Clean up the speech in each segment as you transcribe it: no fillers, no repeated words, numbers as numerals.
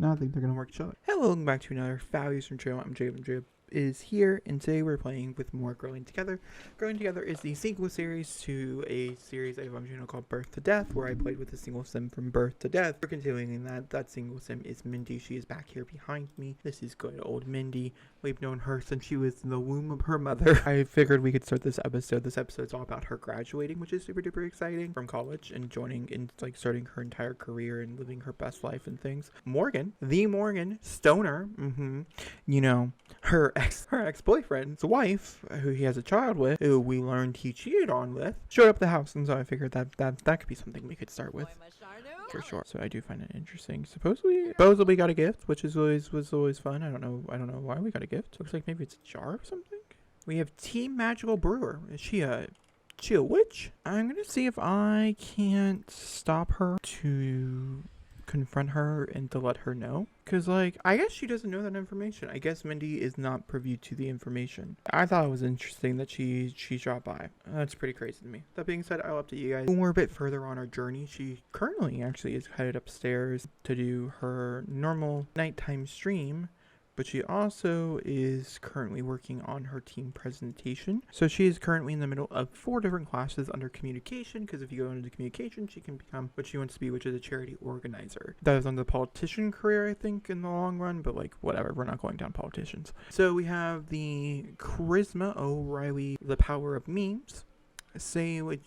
Now I think they're gonna work each other. Hello, welcome back to another Values from Trail. I'm Jacob. Jacob is here, and today we're playing with more Growing Together. Growing Together is the sequel series to a series I have on my channel called Birth to Death, where I played with a single sim from birth to death. We're continuing that single sim is Mindy. She is back here behind me. This is good old Mindy. We've known her since she was in the womb of her mother. I figured we could start this episode. This episode's all about her graduating, which is super duper exciting, from college and joining and like starting her entire career and living her best life and things. Morgan, the Morgan Stoner, you know, her ex-boyfriend's wife, who he has a child with, who we learned he cheated on with, showed up at the house, and so I figured that could be something we could start with for sure. So I do find it interesting. Supposedly we got a gift, which was always fun. I don't know why we got a gift. Looks like maybe it's a jar or something. We have Team Magical Brewer. Is she a witch? I'm gonna see if I can't stop her to confront her and to let her know, because like I guess she doesn't know that information. I guess Mindy is not privy to the information. I thought it was interesting that she dropped by. That's pretty crazy to me. That being said, I'll update you guys when we're a bit further on our journey. She currently actually is headed upstairs to do her normal nighttime stream, but she also is currently working on her team presentation. So she is currently in the middle of 4 different classes under communication, because if you go into communication, she can become what she wants to be, which is a charity organizer. That is on the politician career, I think, in the long run, but like, whatever, we're not going down politicians. So we have the Charisma O'Reilly, the power of memes. Say what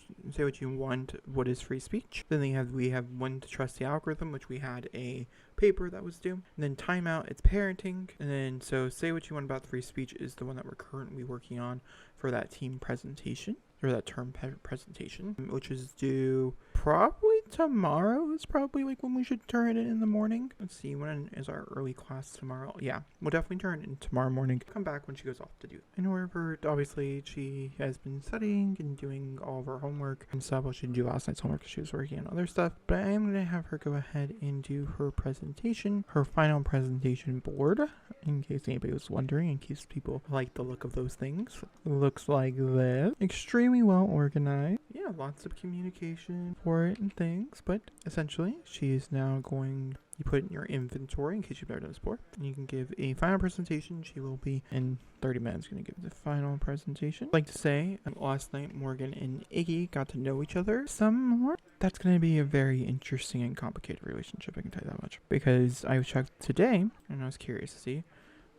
you want. What is free speech? Then we have when to trust the algorithm, which we had a paper that was due. And then timeout, it's parenting. And then so say what you want about free speech is the one that we're currently working on for that team presentation, or that term presentation, which is due probably tomorrow. Is probably like when we should turn it in the morning. Let's see, when is our early class tomorrow? Yeah, we'll definitely turn it in tomorrow morning. Come back when she goes off to do it. And wherever, obviously she has been studying and doing all of her homework and stuff. Well, she didn't do last night's homework because she was working on other stuff, but I am going to have her go ahead and do her presentation, her final presentation board, in case anybody was wondering, in case people like the look of those things. Looks like this. Extremely well organized. Yeah, lots of communication for it and things, but essentially she is now going, you put it in your inventory in case you've never done this before, and you can give a final presentation. She will be in 30 minutes going to give the final presentation. I'd like to say last night Morgan and Iggy got to know each other some more. That's going to be a very interesting and complicated relationship, I can tell you that much, because I checked today and I was curious to see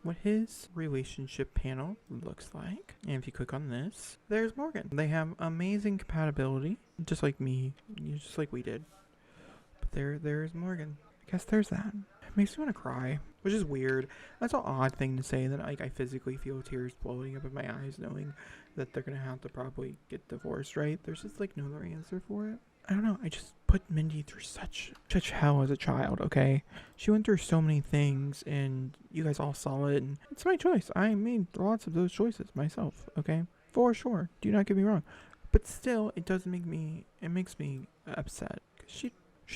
what his relationship panel looks like. And if you click on this, there's Morgan. They have amazing compatibility, just like me, just like we did. But there's Morgan. I guess there's that. It makes me want to cry, which is weird. That's an odd thing to say, that like I physically feel tears blowing up in my eyes knowing that they're gonna have to probably get divorced, right? There's just like no other answer for it. I don't know, I just put Mindy through such hell as a child, okay? She went through so many things, and you guys all saw it, and it's my choice. I made lots of those choices myself, okay? For sure, do not get me wrong. But still, it makes me upset. She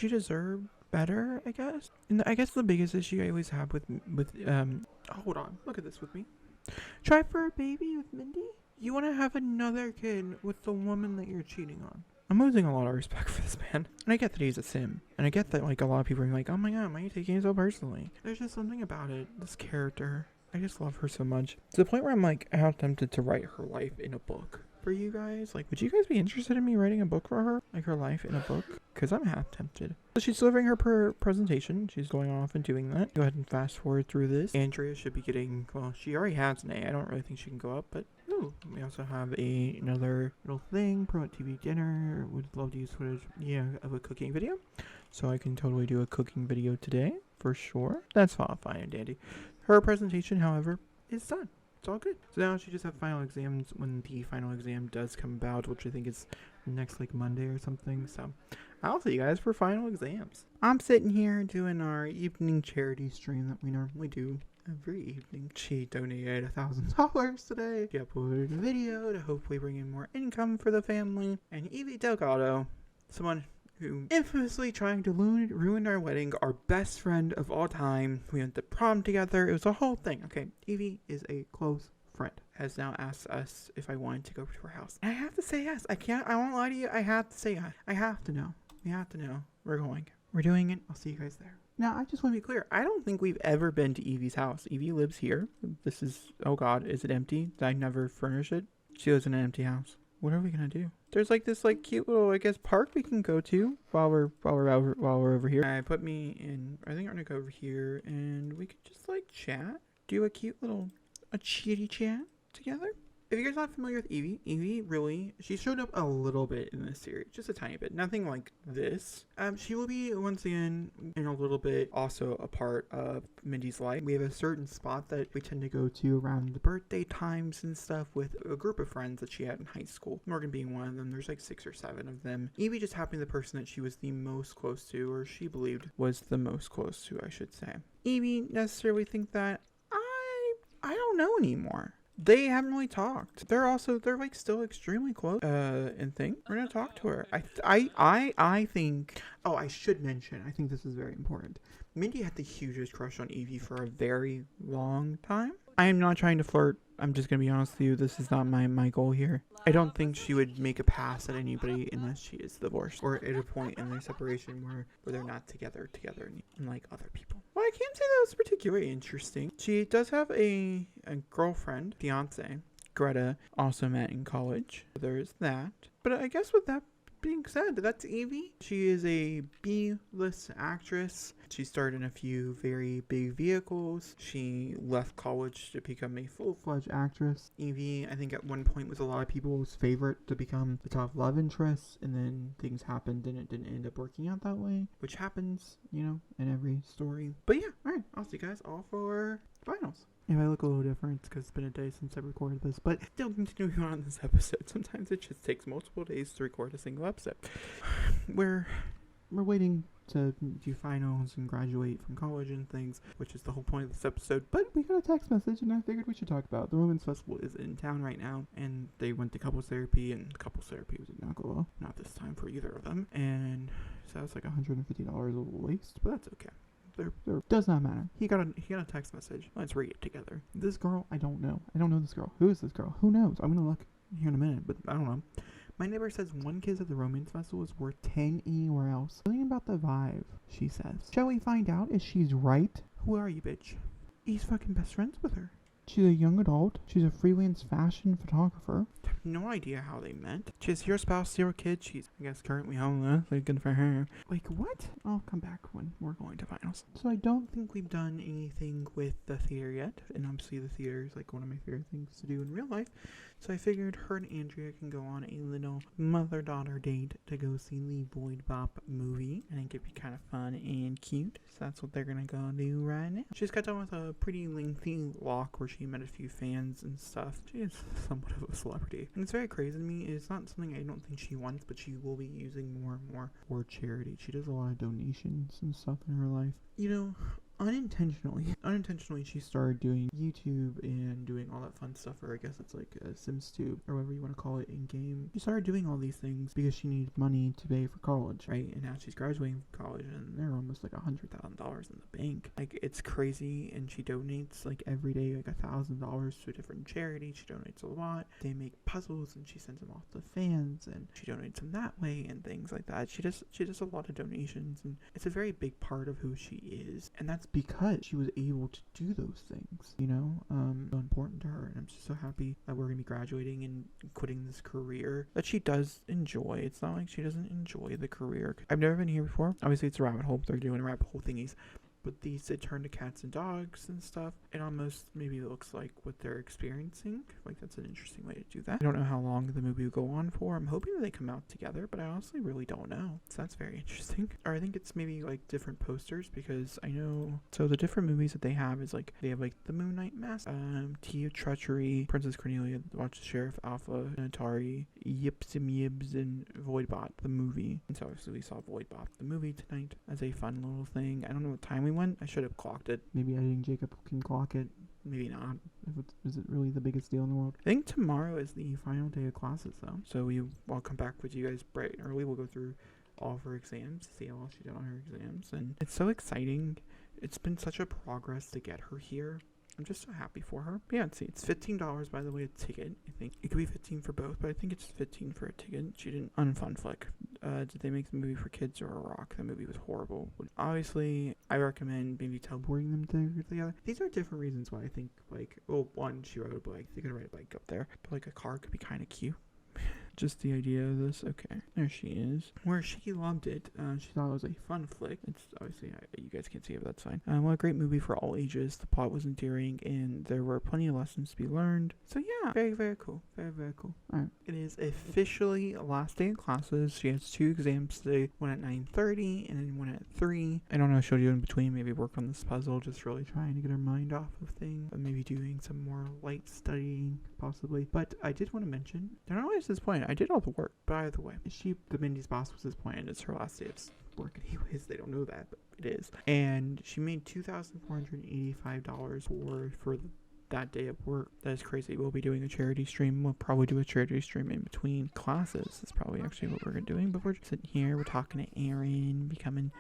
deserved better, I guess. And I guess the biggest issue I always have with hold on, look at this with me. Try for a baby with Mindy? You want to have another kid with the woman that you're cheating on? I'm losing a lot of respect for this man. And I get that he's a sim. And I get that like a lot of people are like, oh my god, why are you taking it so personally? There's just something about it. This character. I just love her so much. To the point where I'm like, how tempted to write her life in a book for you guys. Like, would you guys be interested in me writing a book for her? Like her life in a book? Because I'm half tempted. So she's delivering her presentation. She's going off and doing that. Go ahead and fast forward through this. Andrea should be getting, well, she already has an A. I don't really think she can go up, but ooh, we also have another little thing, promote TV dinner. Would love to use footage, of a cooking video. So I can totally do a cooking video today, for sure. That's all fine and dandy. Her presentation, however, is done. It's all good. So now she just have final exams when the final exam does come about, which I think is next like Monday or something. So I'll see you guys for final exams. I'm sitting here doing our evening charity stream that we normally do every evening. She donated $1,000 today. She uploaded a video to hopefully bring in more income for the family. And Evie Delgado, someone who infamously trying to ruin our wedding, our best friend of all time. We went to prom together. It was a whole thing. Okay, Evie is a close friend. Has now asked us if I wanted to go to her house. And I have to say yes. I won't lie to you. I have to say yes. I have to know. We have to know. We're going. We're doing it. I'll see you guys there. Now, I just want to be clear. I don't think we've ever been to Evie's house. Evie lives here. This is, oh God, is it empty? Did I never furnish it? She lives in an empty house. What are we gonna do? There's like this like cute little, I guess, park we can go to while we're over here. I put me in. I think I'm gonna go over here and we could just like chat, do a cute little chitty chat together. If you guys are not familiar with Evie really, she showed up a little bit in this series, just a tiny bit, nothing like this. She will be once again in a little bit also a part of Mindy's life. We have a certain spot that we tend to go to around the birthday times and stuff with a group of friends that she had in high school. Morgan being one of them. There's like 6 or 7 of them. Evie just happened to be the person that she was the most close to, or she believed was the most close to, I should say. Evie necessarily think that I don't know anymore. They haven't really talked. They're like still extremely close. And think we're gonna talk to her. I think. Oh, I should mention. I think this is very important. Mindy had the hugest crush on Evie for a very long time. I am not trying to flirt. I'm just gonna be honest with you. This is not my goal here. I don't think she would make a pass at anybody unless she is divorced or at a point in their separation where they're not together like other people. Well, I can't say that was particularly interesting. She does have a girlfriend, fiance, Greta, also met in college. There's that. But I guess with that being said, that's Evie. She is a B-list actress. She starred in a few very big vehicles. She left college to become a full-fledged actress. Evie, I think at one point was a lot of people's favorite to become the top love interest, and then things happened and it didn't end up working out that way, which happens, you know, in every story. But yeah, alright, I'll see you guys all for finals. If I look a little different, it's because it's been a day since I recorded this, but still continuing on this episode. Sometimes it just takes multiple days to record a single episode. We're waiting to do finals and graduate from college and things, which is the whole point of this episode. But we got a text message and I figured we should talk about it. The Women's Festival is in town right now, and they went to couples therapy, and couples therapy was not go well. Not this time for either of them. And so it's like $150 a waste, but that's okay. There does not matter. He got a text message. Let's read it together. This girl, I don't know. I don't know this girl. Who is this girl? Who knows? I'm gonna look here in a minute, but I don't know. My neighbor says one kiss at the Romance Festival is worth 10 anywhere else. Something about the vibe, she says. Shall we find out if she's right? Who are you, bitch? He's fucking best friends with her. She's a young adult. She's a freelance fashion photographer. I have no idea how they met. She has 0 spouse, 0 kids. She's, I guess, currently homeless. Like, good for her. Like, what? I'll come back when we're going to finals. So I don't think we've done anything with the theater yet. And obviously the theater is like one of my favorite things to do in real life. So I figured her and Andrea can go on a little mother-daughter date to go see the Void Bop movie. I think it'd be kind of fun and cute. So that's what they're gonna go do right now. She just got done with a pretty lengthy walk where she met a few fans and stuff. She is somewhat of a celebrity. And it's very crazy to me. It's not something I don't think she wants, but she will be using more and more for charity. She does a lot of donations and stuff in her life. You know, unintentionally she started doing YouTube and doing all that fun stuff, or I guess it's like Sims 2 or whatever you want to call it in game. She started doing all these things because she needed money to pay for college, right? And now she's graduating from college and they're almost like $100,000 in the bank. Like, it's crazy. And she donates like every day like $1,000 to a different charity. She donates a lot. They make puzzles and she sends them off to fans, and she donates them that way and things like that. She does a lot of donations, and it's a very big part of who she is, and that's because she was able to do those things, you know, so important to her. And I'm just so happy that we're gonna be graduating and quitting this career that she does enjoy. It's not like she doesn't enjoy the career. I've never been here before. Obviously it's a rabbit hole. They're doing rabbit hole thingies. But these, they turn to cats and dogs and stuff. It almost maybe looks like what they're experiencing. Like, that's an interesting way to do that. I don't know how long the movie will go on for. I'm hoping that they come out together, but I honestly really don't know. So that's very interesting. Or I think it's maybe like different posters, because I know, so the different movies that they have is like, they have like the Moon Knight Mask, Tea of Treachery, Princess Cornelia, Watch the Sheriff, Alpha, Atari, Yips and Yibs, and Voidbot, the movie. And so obviously we saw Voidbot, the movie tonight, as a fun little thing. I don't know what time we went. I should have clocked it. Maybe editing Jacob can clock it. Maybe not. Is it really the biggest deal in the world? I think tomorrow is the final day of classes, though. So I'll come back with you guys bright and early. We'll go through all of her exams, see how well she did on her exams. And it's so exciting. It's been such a progress to get her here. I'm just so happy for her. But yeah, let's see. It's $15, by the way, a ticket. I think it could be 15 for both, but I think it's 15 for a ticket. She didn't. Unfun flick. Did they make the movie for kids or a rock? That movie was horrible. Obviously, I recommend maybe teleporting them together. These are different reasons why I think, like, well, one, she rode a bike. They could ride a bike up there, but like a car could be kind of cute. Just the idea of this. Okay, there she is. Where she loved it. She thought it was a fun flick. It's obviously, you guys can't see it, but that's fine. What a great movie for all ages. The plot was endearing, and there were plenty of lessons to be learned. So yeah, very, very cool. Very, very cool. Alright. It is officially last day of classes. She has 2 exams today. One at 9:30 and then one at 3. I don't know what she'll do in between. Maybe work on this puzzle. Just really trying to get her mind off of things. Maybe doing some more light studying, possibly. But I did want to mention, they're not always disappointed. I did all the work, by the way. The Mindy's boss was disappointed. It's her last day of work anyways. They don't know that, but it is. And she made $2,485 for that day of work. That is crazy. We'll be doing a charity stream. We'll probably do a charity stream in between classes. That's probably actually what we're doing. But we're just sitting here. We're talking to Aaron, becoming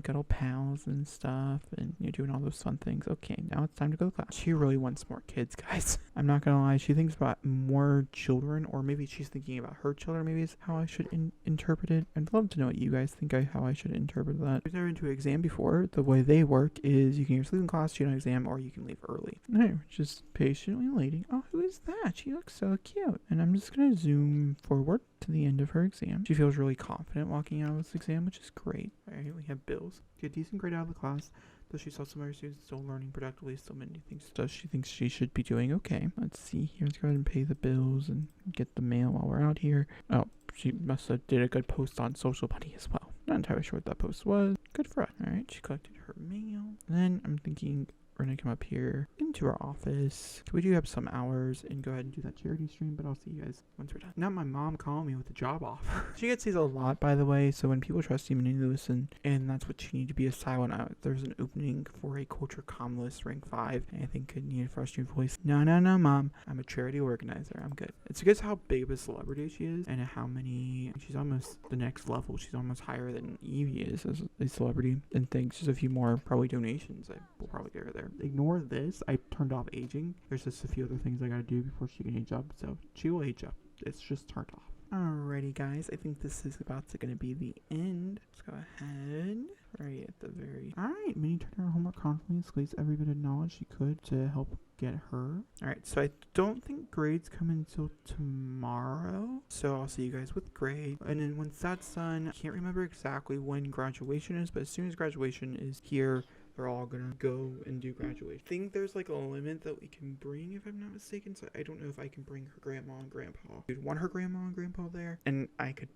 good old pals and stuff, and you're doing all those fun things. Okay, now it's time to go to class. She really wants more kids, guys. I'm not gonna lie. She thinks about more children, or maybe she's thinking about her children. Maybe is how I should interpret it. I'd love to know what you guys think how I should interpret that. I've never been to an exam before. The way they work is you can either sleep in class, do an exam, or you can leave early. Alright, just patiently waiting. Oh, who is that? She looks so cute. And I'm just gonna zoom forward to the end of her exam. She feels really confident walking out of this exam, which is great. Alright, we have bills. Get a decent grade out of the class. Does she saw some other students still learning productively? So many things. Does she think she should be doing okay? Let's see here. Let's go ahead and pay the bills and get the mail while we're out here. Oh, she must have did a good post on Social Buddy as well. Not entirely sure what that post was. Good for her. Alright, she collected her mail. And then I'm thinking we're going to come up here into our office. We do have some hours and go ahead and do that charity stream, but I'll see you guys once we're done. Not my mom calling me with a job offer. She gets these a lot, by the way, so when people trust you, you need to listen, and that's what you need to be a silent out. There's an opening for a culture communist rank 5, and I think could need a frustrating voice. No, mom. I'm a charity organizer. I'm good. It's because how big of a celebrity she is, and how many, she's almost the next level. She's almost higher than Evie is as a celebrity, and thanks just a few more probably donations. I will probably get her there. Ignore this. I turned off aging. There's just a few other things I gotta do before she can age up, so she will age up. It's just turned off. Alrighty, guys. I think this is about to gonna be the end. Let's go ahead. Right at the very. Alright, Minnie turned her homework confidently and squeezed every bit of knowledge she could to help get her. Alright, so I don't think grades come until tomorrow. So I'll see you guys with grade. And then once that's done, I can't remember exactly when graduation is, but as soon as graduation is here, they're all gonna go and do graduation. I think there's like a limit that we can bring, if I'm not mistaken. So I don't know if I can bring her grandma and grandpa. We'd want her grandma and grandpa there, and I could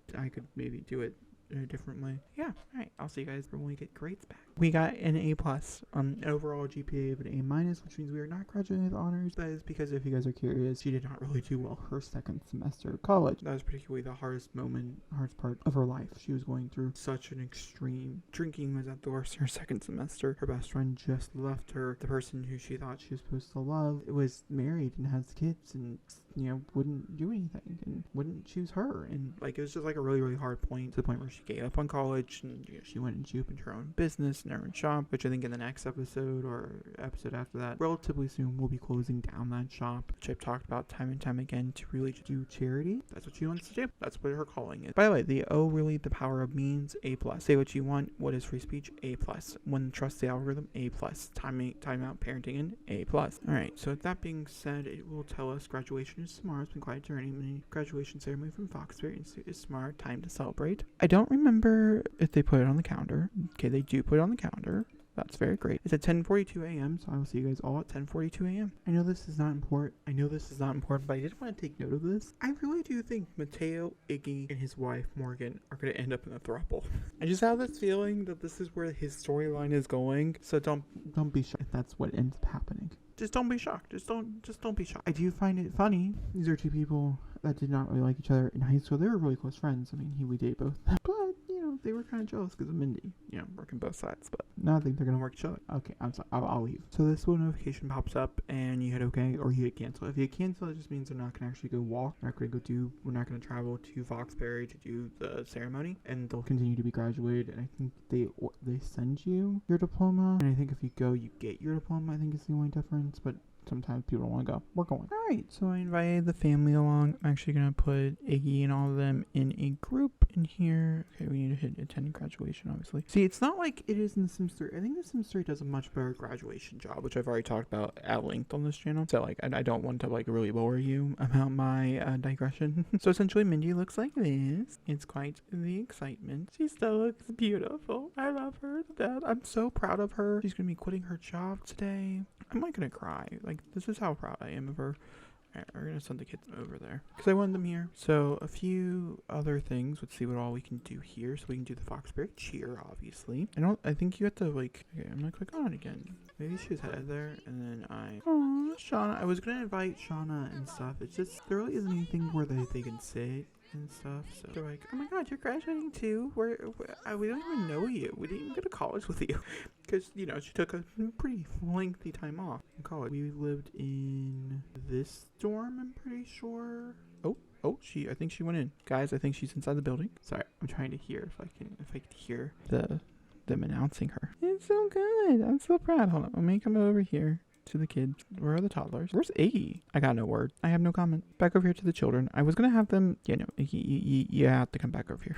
maybe do it differently. Yeah, alright. I'll see you guys when we get grades back. We got an A+, an overall GPA of an A-, which means we are not graduating with honors. That is because, if you guys are curious, she did not really do well her second semester of college. That was particularly the hardest part of her life. She was going through such an extreme. Drinking was at the worst her second semester. Her best friend just left her. The person who she thought she was supposed to love was married and has kids and, wouldn't do anything and wouldn't choose her. And, it was just, a really, really hard point, to the point where she gave up on college and, she went and she opened her own business and her own shop, which I think in the next episode or episode after that, relatively soon, we'll be closing down that shop, which I've talked about time and time again, to really do charity. That's what she wants to do. That's what her calling is. By the way, the O really, the power of means, A+. Say what you want. What is free speech? A+. When trust the algorithm, A+. Time out parenting in A+. Alright, so with that being said, it will tell us graduation is tomorrow. It's been quite a journey. Mini graduation ceremony from Foxbury Institute is tomorrow. Time to celebrate. I don't remember if they put it on the calendar. Okay, they do put it on the calendar. That's very great. It's at 10:42 a.m., so I will see you guys all at 10:42 a.m. I know this is not important. But I did want to take note of this. I really do think Mateo, Iggy, and his wife, Morgan, are going to end up in a throuple. I just have this feeling that this is where his storyline is going, so don't be shocked if that's what ends up happening. Just don't be shocked. Just don't be shocked. I do find it funny. These are two people that did not really like each other in high school. They were really close friends. I mean, we date both. But, they were kind of jealous because of Mindy, working both sides. But No, I think they're gonna work each other. Okay, I'm sorry. I'll leave. So this little notification pops up, and you hit OK or you hit cancel. If you hit cancel, it just means they're not gonna actually go walk. We're not gonna travel to Foxbury to do the ceremony, and they'll continue to be graduated. And I think they send you your diploma, and I think if you go, you get your diploma. I think is the only difference, but sometimes people don't want to go. We're going. All right, so I invited the family along. I'm actually going to put Iggy and all of them in a group in here. Okay, we need to hit attending graduation, obviously. See, it's not like it is in The Sims 3. I think The Sims 3 does a much better graduation job, which I've already talked about at length on this channel. So, like, I don't want to, like, really bore you about my digression. So, essentially, Mindy looks like this. It's quite the excitement. She still looks beautiful. I love her to death. I'm so proud of her. She's going to be quitting her job today. I'm not gonna cry. Like, this is how proud I am of her. Alright, we're gonna send the kids over there because I want them here. So a few other things. Let's see what all we can do here. So we can do the Foxbury cheer, obviously. I think you have to, like, okay, I'm gonna click on it again. Maybe she was headed there, and then oh, Shauna. I was gonna invite Shauna and stuff. It's just there really isn't anything where they can sit and stuff. So they're like, oh my god, you're graduating too? We don't even know you. We didn't even go to college with you. Because, you know, she took a pretty lengthy time off in college. We lived in this dorm, I'm pretty sure. Oh, I think she went in. Guys, I think she's inside the building. Sorry, I'm trying to hear if I can hear them announcing her. It's so good. I'm so proud. Hold on, let me come over here to the kids. Where are the toddlers? Where's Iggy? I got no word. I have no comment. Back over here to the children. I was gonna have them, you have to come back over here.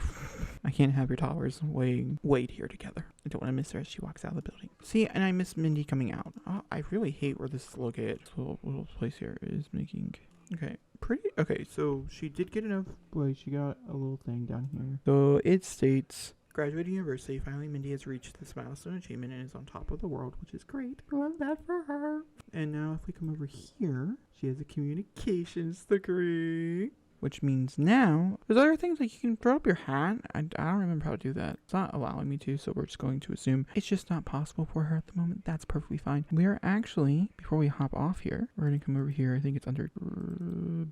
I can't have your toddlers wait here together. I don't want to miss her as she walks out of the building. See, and I miss Mindy coming out. Oh, I really hate where this is located. This little place here is making... Okay, so she did get enough. Boy, she got a little thing down here. So it states... Graduating university, finally Mindy has reached this milestone achievement and is on top of the world, which is great. I love that for her. And now if we come over here, she has a communications degree. Which means now, there's other things like you can throw up your hat. I don't remember how to do that. It's not allowing me to, so we're just going to assume it's just not possible for her at the moment. That's perfectly fine. We are actually, before we hop off here, we're going to come over here. I think it's under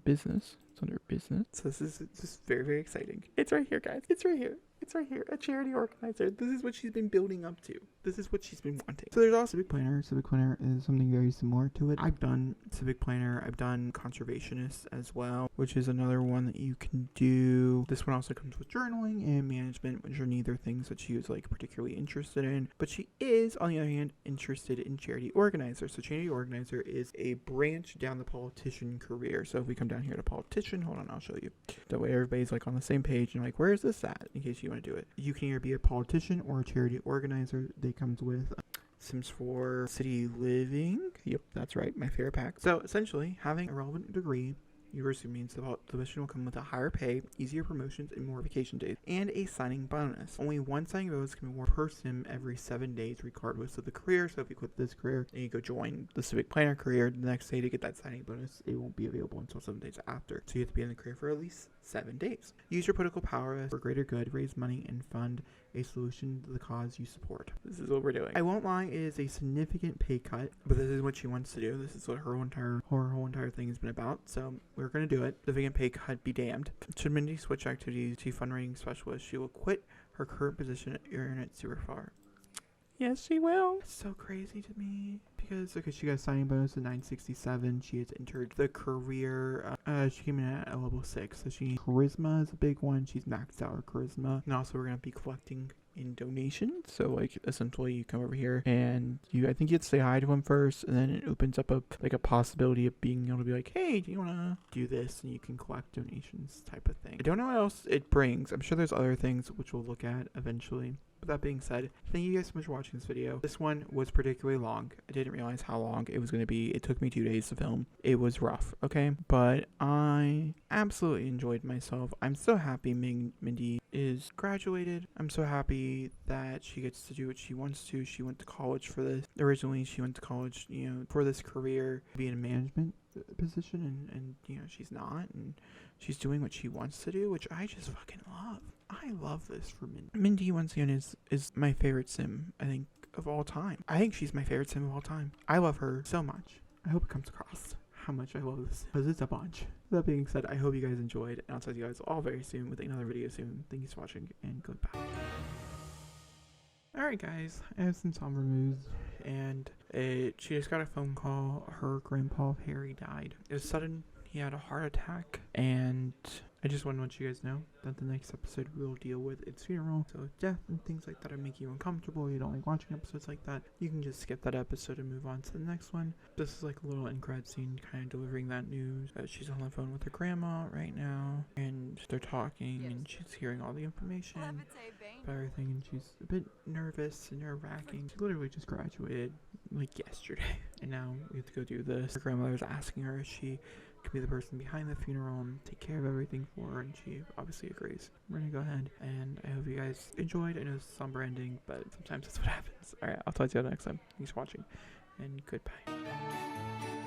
business. It's under business. So this is just very, very exciting. It's right here, guys. It's right here. It's right here. A charity organizer. This is what she's been building up to. This is what she's been wanting. So there's also Civic Planner. Civic Planner is something very similar to it. I've done Civic Planner. I've done Conservationist as well, which is another one that you can do. This one also comes with journaling and management, which are neither things that she is like particularly interested in. But she is, on the other hand, interested in Charity Organizer. So Charity Organizer is a branch down the politician career. So if we come down here to politician, hold on, I'll show you. That way everybody's like on the same page and like, where is this at? In case you want to do it. You can either be a politician or a charity organizer. They comes with Sims 4 City Living. Yep, that's right, my favorite pack. So essentially, having a relevant degree university means the position will come with a higher pay, easier promotions, and more vacation days, and a signing bonus. Only one signing bonus can be awarded per sim every 7 days, regardless of the career. So if you quit this career and you go join the Civic Planner career, the next day to get that signing bonus, it won't be available until 7 days after. So you have to be in the career for at least 7 days. Use your political power for greater good, raise money, and fund a solution to the cause you support. This is what we're doing. I won't lie, it is a significant pay cut, but this is what she wants to do. This is what her whole entire thing has been about. So we're going to do it. Significant pay cut be damned. Should Mindy switch activities to fundraising specialist, she will quit her current position at Internet Superfar. Yes, she will. It's so crazy to me because, okay, she got a signing bonus at 967. She has entered the career. She came in at a level 6. So charisma is a big one. She's maxed out her charisma. And also we're going to be collecting in donations. So like essentially you come over here and I think you have to say hi to him first, and then it opens up a possibility of being able to be like, hey, do you want to do this? And you can collect donations type of thing. I don't know what else it brings. I'm sure there's other things which we'll look at eventually. With that being said, thank you guys so much for watching this video. This one was particularly long. I didn't realize how long it was going to be. It took me 2 days to film. It was rough, okay? But I absolutely enjoyed myself. I'm so happy Mindy is graduated. I'm so happy that she gets to do what she wants to. She went to college for this. Originally, she went to college, for this career, be in a management position, and she's not, and she's doing what she wants to do, which I just fucking love. I love this for Mindy. Mindy, once again, is my favorite sim, I think, of all time. I think she's my favorite sim of all time. I love her so much. I hope it comes across how much I love this, because it's a bunch. That being said, I hope you guys enjoyed, and I'll talk to you guys all very soon with another video soon. Thank you for watching, and goodbye. Alright guys, I have some somber news, and she just got a phone call. Her grandpa Harry died. It was sudden. He had a heart attack, and I just want to let you guys know that the next episode we will deal with its funeral. So if death and things like that are making you uncomfortable, you don't like watching episodes like that, you can just skip that episode and move on to the next one. This is like a little end credit scene kind of delivering that news. She's on the phone with her grandma right now, and they're talking, and she's hearing all the information about everything, and she's a bit nervous and nerve-wracking. She literally just graduated like yesterday, and now we have to go do this. Her grandmother's asking her if she could be the person behind the funeral and take care of everything for her, and she obviously agrees. We're gonna go ahead, and I hope you guys enjoyed. I know it's a somber ending, but sometimes that's what happens. Alright, I'll talk to you next time. Thanks for watching, and goodbye.